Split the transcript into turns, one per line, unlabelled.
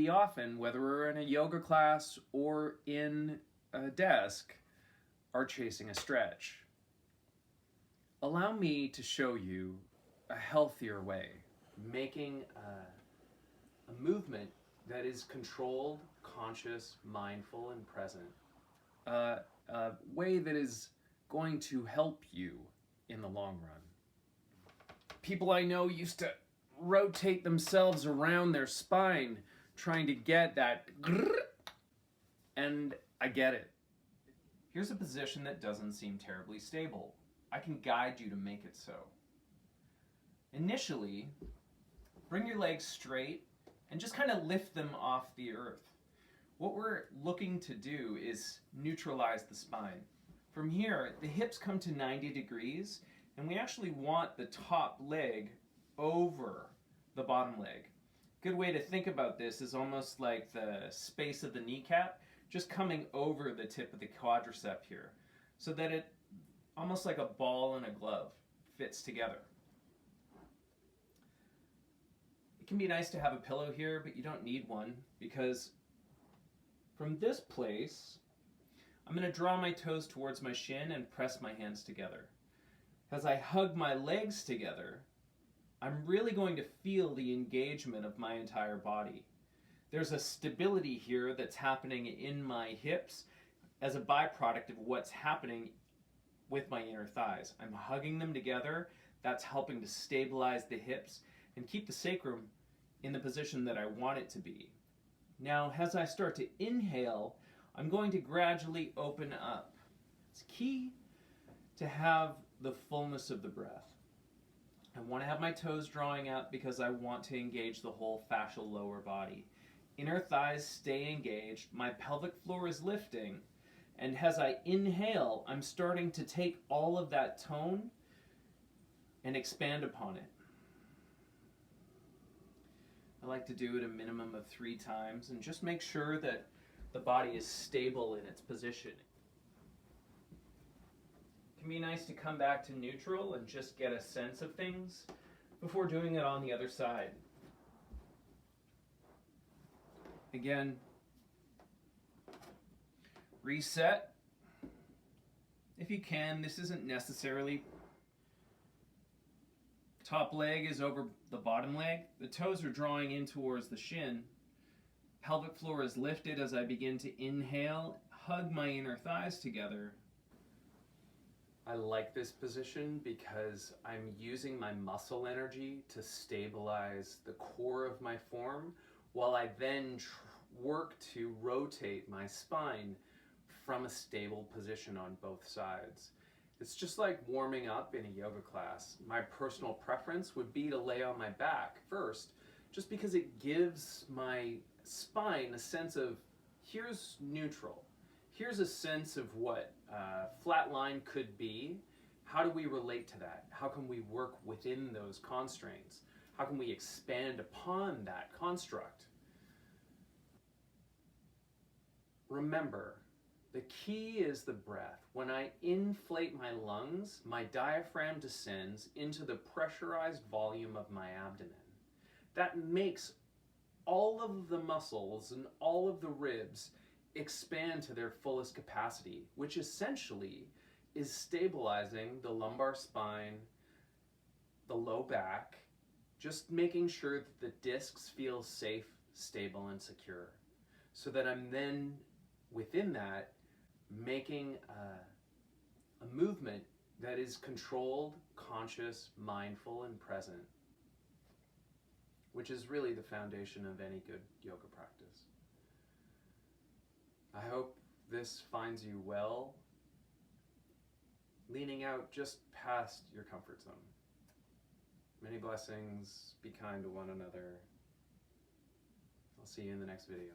we often, whether we're in a yoga class or in a desk, are chasing a stretch. Allow me to show you a healthier way, making a movement that is controlled, conscious, mindful, and present. A way that is going to help you in the long run. People I know used to rotate themselves around their spine trying to get that grrr, and I get it. Here's a position that doesn't seem terribly stable. I can guide you to make it so. Initially, bring your legs straight and just kind of lift them off the earth. What we're looking to do is neutralize the spine. From here, the hips come to 90 degrees, and we actually want the top leg over the bottom leg. Good way to think about this is almost like the space of the kneecap just coming over the tip of the quadricep here, so that it, almost like a ball and a glove, fits together. It can be nice to have a pillow here, but you don't need one, because from this place, I'm going to draw my toes towards my shin and press my hands together. As I hug my legs together, I'm really going to feel the engagement of my entire body. There's a stability here that's happening in my hips as a byproduct of what's happening with my inner thighs. I'm hugging them together. That's helping to stabilize the hips and keep the sacrum in the position that I want it to be. Now, as I start to inhale, I'm going to gradually open up. It's key to have the fullness of the breath. I want to have my toes drawing out because I want to engage the whole fascial lower body. Inner thighs stay engaged, my pelvic floor is lifting, and as I inhale, I'm starting to take all of that tone and expand upon it. I like to do it a minimum of 3 times and just make sure that the body is stable in its position. It can be nice to come back to neutral and just get a sense of things before doing it on the other side. Again, reset. If you can, this isn't necessarily top leg is over the bottom leg. The toes are drawing in towards the shin. Pelvic floor is lifted as I begin to inhale, hug my inner thighs together. I like this position because I'm using my muscle energy to stabilize the core of my form while I then work to rotate my spine from a stable position on both sides. It's just like warming up in a yoga class. My personal preference would be to lay on my back first, just because it gives my spine a sense of, here's neutral. Here's a sense of what flat line could be. How do we relate to that? How can we work within those constraints? How can we expand upon that construct? Remember, the key is the breath. When I inflate my lungs, my diaphragm descends into the pressurized volume of my abdomen. That makes all of the muscles and all of the ribs expand to their fullest capacity, which essentially is stabilizing the lumbar spine, the low back, just making sure that the discs feel safe, stable, and secure, so that I'm then, within that, making a movement that is controlled, conscious, mindful, and present, which is really the foundation of any good yoga practice. I hope this finds you well, leaning out just past your comfort zone. Many blessings. Be kind to one another. I'll see you in the next video.